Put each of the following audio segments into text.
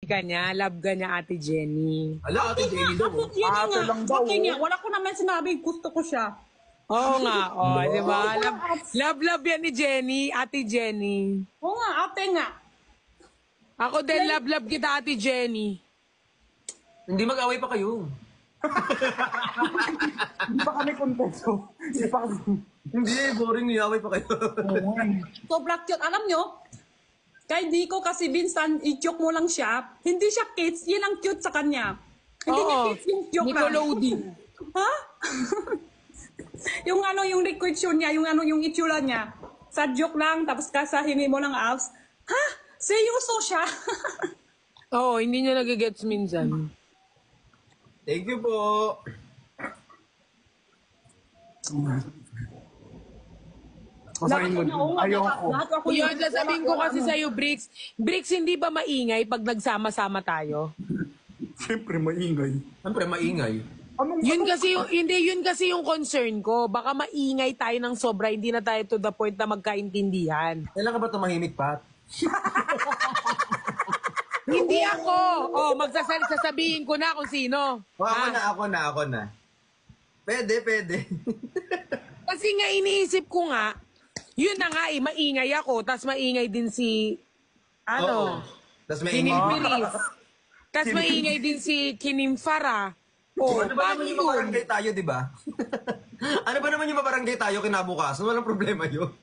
Love ka niya Ate Jenny. Ala, Ate Jenny daw. Ako, yun Ate nga. lang daw, Okay nga, wala ko naman sinabi, gusto ko siya. Oo nga, di ba? Love yan ni Jenny, Ate Jenny. Oo nga, ate nga. Ako din, love kita, Ate Jenny. Hindi mag-away pa kayo. Hindi pa kami kontento. Hindi pa kami. Hindi, boring. Niyaway pa kayo. Sobrang cute. Alam nyo, kay Nico kasi minsan, i-joke mo lang siya. Hindi siya kids, yun ang cute sa kanya. Hindi niya kids yung joke lang. Nickelodeon. Ha? yung ano, yung liquidation niya, yung ano, yung itsura niya. Sa joke lang, tapos kasahingi mo ng abs. Ha? Seryoso siya? Oo, hindi niya nagigets minsan. Thank you po. Masahin mo. Ayoko. Yun, sasabihin ko kasi sa'yo, Bricks. Bricks, hindi ba maingay pag nagsama-sama tayo? Siyempre, maingay. Siyempre, maingay. Yun kasi yung concern ko. Baka maingay tayo ng sobra, hindi na tayo to the point na magkaintindihan. Kailan ka ba tumahimik, Pat? Hindi ako. Sasabihin ko na kung sino. Ako na. Pwede. Kasi nga iniisip ko nga, yun na nga maingay ako, tas maingay din si, Tapos Kinimpiris. Tas maingay din si Kinimfara. Ano ba naman yung mabarangay tayo, di ba? Ano ba naman yung mabarangay tayo kinabukasan? Walang problema yun.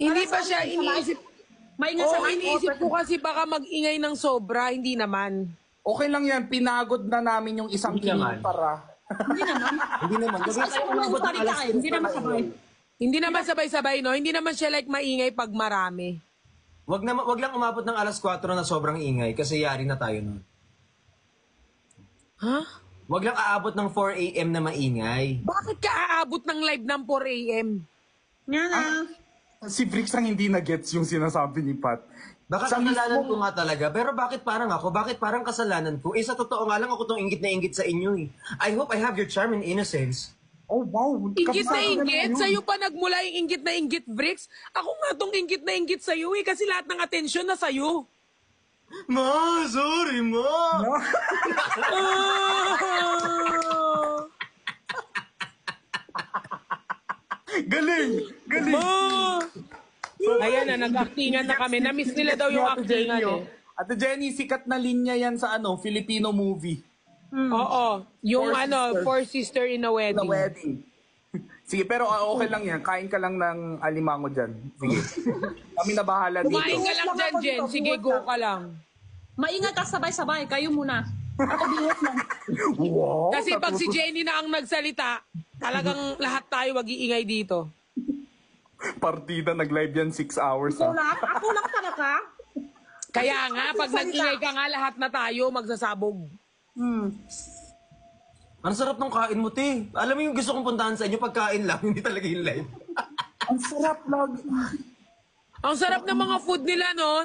Hindi pa siya iniisip. Maingat sa Iniisip ko kasi baka mag-ingay ng sobra, hindi naman. Okay lang yan. Pinagod na namin yung isang Hindi naman. para. Hindi naman. Hindi naman sabay. Hindi naman sabay-sabay, no? Hindi naman siya like maingay pag marami. Wag lang umabot ng alas 4 na sobrang ingay kasi yari na tayo nun. Ha? Wag lang aabot ng 4 a.m. na maingay. Bakit ka aabot ng live ng 4 a.m.? Nga na. Si Bricks ang hindi na-gets yung sinasabi ni Pat. Baka kasalanan ko nga talaga. Pero bakit parang ako? Bakit parang kasalanan ko? Sa totoo nga lang ako tong ingit na ingit sa inyo eh. I hope I have your charm and innocence. Oh, wow. Inggit na inggit? Sa'yo pa nagmula yung inggit na inggit, Bricks? Ako nga tong inggit na inggit sa'yo eh, kasi lahat ng atensyon na sa'yo. Ma, sorry ma. Galing! Ayan na, nag-actingan na kami. Na-miss nila daw yung actingan eh. Ate Jenny, sikat na linya yan sa Filipino movie. Oo. Yung Four Sister in a Wedding. Na wedding. Sige, pero okay lang yan. Kain ka lang ng alimango dyan. Sige. Kami na bahala dito. Kumain ka lang dyan, Jen. Sige, go ka lang. Maingat ka sabay-sabay, kayo muna. Ako biwas lang. Wow! Kasi pag si Jenny na ang nagsalita, talagang lahat tayo mag-iingay dito. Partida, nag-live yan 6 hours. Ako lang talaga. Kaya nga, pag nag-ingay ka nga, lahat na tayo magsasabog. Ang sarap ng kain mo, te. Alam mo yung gusto kong puntahan sa inyo, pagkain lang, hindi talaga yung live. Ang sarap lagi. Ang sarap ng mga food nila, no?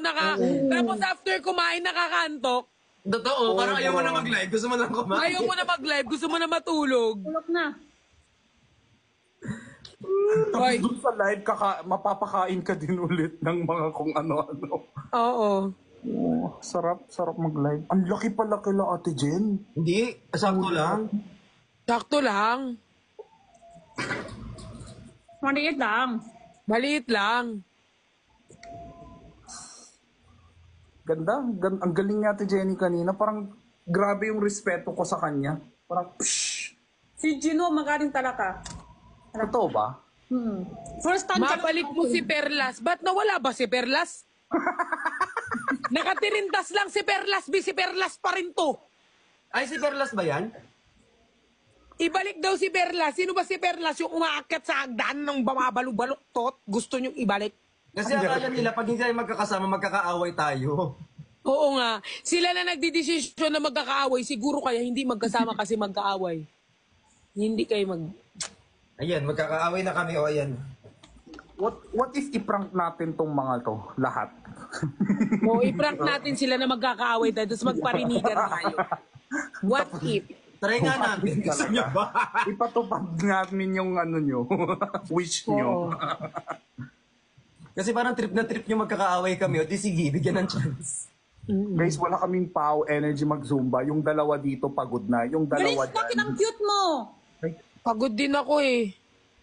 Tapos after kumain, nakakantok. Totoo, parang ayaw mo na mag-live. Gusto mo lang kumain. Ayaw mo na mag-live, gusto mo na matulog. Tulog na. Tapos doon sa live, mapapakain ka din ulit ng mga kung ano-ano. Oo. Oh, sarap mag-live. Ang laki pala kila Ate Jen. Hindi, sakto lang. Sakto lang. Maliit lang. Maliit lang. Ganda. Ang galing ni Ate Jenny kanina. Parang grabe yung respeto ko sa kanya. Parang, pshh. Si Gino, magaling talaga. Totoo ba? First time ka Mabalik mo si Perlas. Ba't nawala ba si Perlas? Nakatirintas lang si Perlas. Si Perlas pa rin to. Ay, si Perlas ba yan? Ibalik daw si Perlas. Sino ba si Perlas? Yung umaakyat sa hagdan ng bumabalo-baluktot. Gusto niyong ibalik? Kasi akala nila, pag hindi tayo magkakasama, magkakaaway tayo. Oo nga. Sila na nagdidesisyon na magkakaaway. Siguro kaya hindi magkasama kasi magkaaway. Hindi kayo Ayan, magkakaaway na kami. O, ayan. What if i-prank natin tong mga to? Lahat. O, i-prank natin sila na magkakaaway tayo, tapos magparinigan tayo. What if? Try nga natin. Gusto niyo ba? Ipatupad namin yung ano nyo. Wish nyo. Kasi parang trip na trip nyo magkakaaway kami. O di sige, bigyan ng chance. Guys, wala kaming pow energy mag-zumba. Yung dalawa dito pagod na. Yung dalawa Bricks, bakit ang cute mo? Ay, Pagod din ako eh.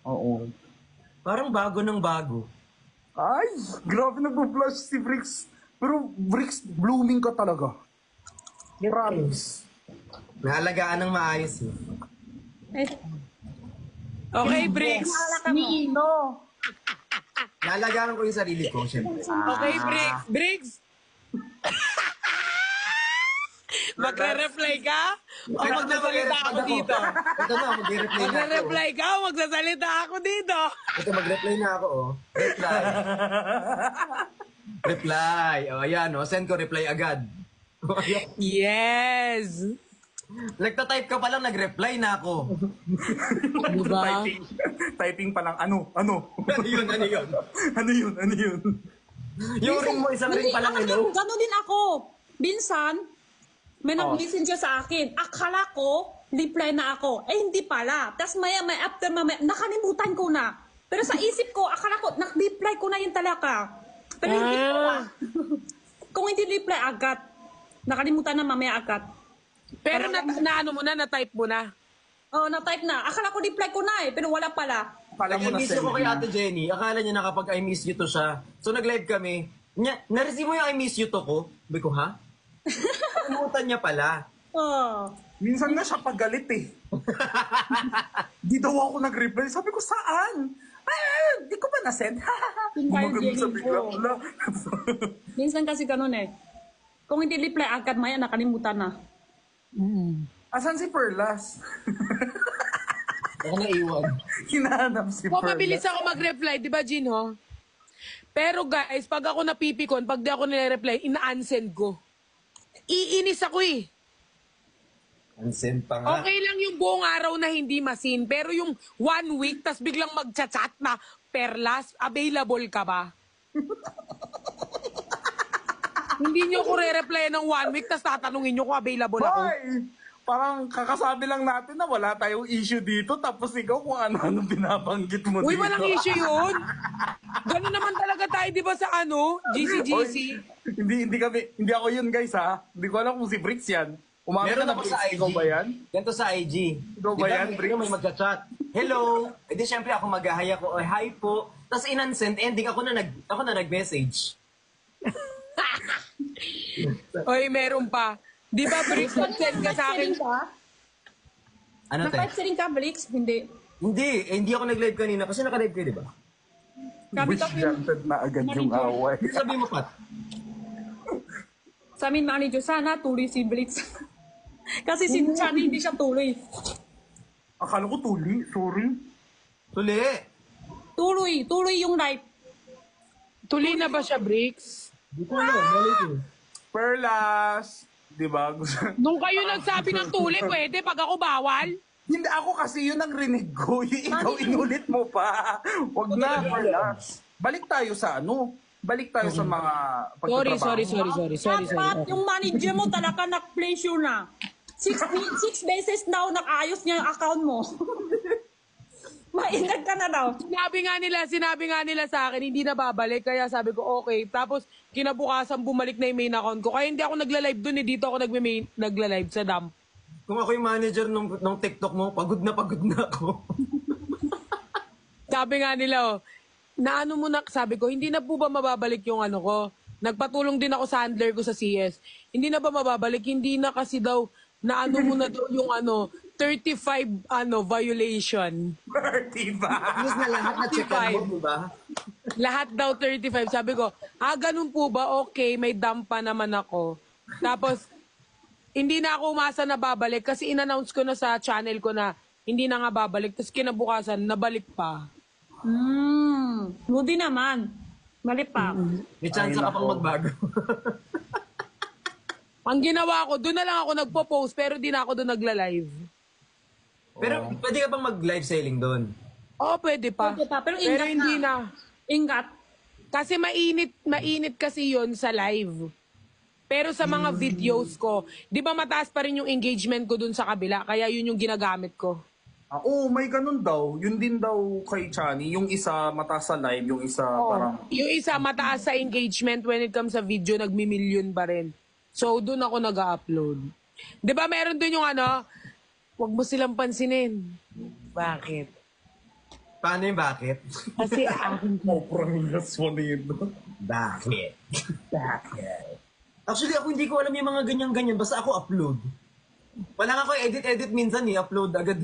oo. Parang bago ng bago. Ay, grabe nag-blush si Bricks. Pero Bricks, blooming ka talaga. Promise. Naalagaan ng maayos eh. Eh, Okay, Bricks. mahala ka mo. Nino! Naalagaan ko yung sarili ko, syempre. Okay, Bricks. Bricks! Magre-reply ka? O magsasalita ako dito? Ito na, mag-reply na ako. Magre-reply ka o magsasalita ako dito? Ito, mag-reply na ako, oh. Reply. Reply. O, ayan, oh. Send ko reply agad. Yes! Nagta-type ka pa lang, nag-reply na ako. Diba? Typing pa lang, ano? Ano? Ano yun, ano yun? Ano yun? Ano yun? Yung ring mo, isang ring pa lang, hello? Gano'n din ako. Minsan, may nag-messenger sa akin. Akala ko, reply na ako. Eh, hindi pala. Tapos may after mamaya, nakalimutan ko na. Pero sa isip ko, akala ko, nag-reply ko na yun talaga. Pero hindi pala. Kung hindi reply agad, nakalimutan na mamaya agad. Pero na-ano mo na, na-type mo na. Oh, na-type na. Akala ko reply ko na eh, pero wala pala. Pala mo I na miss you ko send. kay Ate Jenny. Akala niya na kapag I miss you to siya. So nag-live kami. Na-receive mo yung I miss you to ko? Sabi ko, ha? Kalimutan niya pala. Oh. Minsan nga siya pagalit eh. Di daw ako nag-reply. Sabi ko, saan? Di ko ba na-send? Invite Gumagano sa Jenny bigla. ko. Wala. Minsan kasi ganun eh. Kung hindi reply agad, maya nakalimutan na. Asan si Perlas? Ako naiwan. Hinahanap si O, Perlas. mabilis ako mag-reply, di ba, Jinho? Pero guys, pag ako napipikon, pag di ako nire-reply, ina-unsend ko. Iinis ako eh. Unsend pa nga. Okay lang yung buong araw na hindi masin, pero yung 1 week, tas biglang magchat-chat na, Perlas, available ka ba? Hindi nyo ko re-reply ng 1 week, tas tatanungin nyo kung available ako. Hoy! Parang kakasabi lang natin na wala tayong issue dito, tapos ikaw kung ano-ano binabanggit mo Uy, dito. walang issue yun. Ganun naman talaga tayo, di ba, sa ano? GC-GC. Hoy, hindi ako yun guys ha. Hindi ko alam kung si Bricks yan. Umamin Meron ka na ako Bricks, sa IG. ikaw ba yan? Ganito sa IG. Ikaw ba yan, Bricks? Bricks? May magka-chat. Hello. E di syempre ako mag-hi ako. Oy, hi po. Tapos in-unsend, ending ako na nag-message. Oy, meron pa. Di ba, Bricks, nag-send ka sa akin? Ano te? Nag-type ka, Bricks? Hindi. Hindi ako nag-live kanina kasi naka-live kayo, di ba? Sabi Wish ko granted na agad yung away. Sabi mo, Pat. sa amin manager, sana tuloy si Bricks. Kasi si Chani hindi siya tuloy. Akala ko tuli, sorry. Tuli. Tuloy yung life. Tuloy na ba siya, Bricks? Di ko alam. Mali ko. Perlas! Di ba? Nung kayo nagsabi ng tuloy, pwede pag ako bawal? Hindi ako kasi yun ang rinig ko. Yung ikaw inulit mo pa. Wag na, Perlas. Balik tayo sa ano? Balik tayo sa mga pagtatrabaho. Sorry. Dapat yung manager mo talaga nag-place yun na. 6 beses daw nag-ayos niya yung account mo. Mainag ka na daw. Sinabi nga nila sa akin, hindi na babalik. Kaya sabi ko, okay. Tapos, kinabukasan bumalik na yung main account ko. Kaya hindi ako nagla-live dun eh. Dito ako nagla-live sa dump. Kung ako yung manager nung TikTok mo, pagod na ako. Sabi nga nila, naano mo na, sabi ko, hindi na po ba mababalik yung ano ko? Nagpatulong din ako sa handler ko sa CS. Hindi na ba mababalik? Hindi na kasi daw, naano mo na daw yung 35 violation. 30 ba? Tapos na lahat na checkan mo, di ba? Lahat daw 35. Sabi ko, ganun po ba? Okay, may dump pa naman ako. Tapos, hindi na ako umasa na babalik kasi in-announce ko na sa channel ko na hindi na nga babalik. Tapos kinabukasan, nabalik pa. Buti naman. Mali pa. May chance ka pang magbago. Ang ginawa ko, doon na lang ako nagpo-post pero di na ako doon nagla-live. Pero pwede ka bang mag-live selling doon? Oo, pwede pa. Pwede pa, pero Pero ingat hindi na. na. Ingat. Kasi mainit kasi yon sa live. Pero sa mga videos ko, di ba mataas pa rin yung engagement ko dun sa kabila, kaya yun yung ginagamit ko. Oo, may ganun daw. Yun din daw kay Chani. Yung isa mataas sa live, yung isa parang... Yung isa mataas sa engagement when it comes sa video, nagmi-million pa rin. So, doon ako nag-upload. Di ba meron doon yung ano, huwag mo silang pansinin. Bakit? Paano yung bakit? Kasi akin ko. Bakit? Actually, ako hindi ko alam yung mga ganyan-ganyan. Basta ako upload. Wala nga ako edit-edit minsan upload agad.